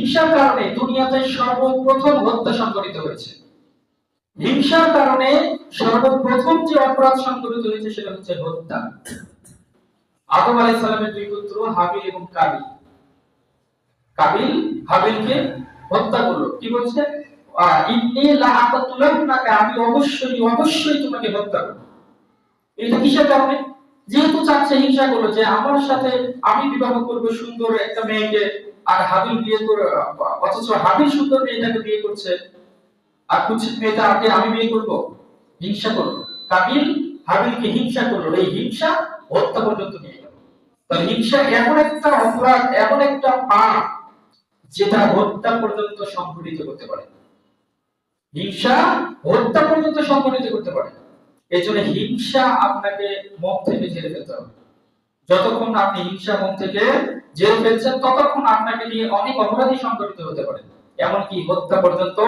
হিংসার কারণে দুনিয়াতে সর্বপ্রথম হত্যা সংঘটিত হয়েছে। হিংসার কারণে সর্বপ্রথম যে অপরাধ সংঘটিত হয়েছে সেটা হচ্ছে হত্যা। আদম আলাইহিস সালামের দুই পুত্র হাবিল এবং কাবিল। কাবিল হাবিলকে হত্যা করলো। কি বলছে? ইন্নী লা আতাতুলান্নাকা, আমি অবশ্যই তোমাকে হত্যা করব। এটা কিসের কারণে? যেহেতু চাচ্ছে, হিংসা করলো যে আমার সাথে আমি বিবাহ করব সুন্দর একটা মেয়েকে, আর হাবিল বিয়ে করে, অথচ হাবিল সুন্দর মেয়েটাকে বিয়ে করছে, আর কুৎসিত মেয়েটাকে আমি বিয়ে করব। হিংসা করলো কাবিল, হাবিলকে হিংসা করলো, এই হিংসা হত্যা পর্যন্ত নিয়ে গেল। তাহলে হিংসা এমন একটা অপরাধ, এমন একটা পাপ যেটা হত্যা পর্যন্ত সংঘটিত করতে পারে। হিংসা হত্যা পর্যন্ত সংঘটিত করতে পারে। এই জন্য হিংসা আপনাকে মন থেকে ঝেড়ে ফেলতে হবে। যতক্ষণ আপনি হিংসা মন থেকে ঝেড়ে ফেলছেন, ততক্ষণ আপনাকে নিয়ে অনেক অপরাধী সংঘটিত হতে পারে, এমনকি হত্যা পর্যন্ত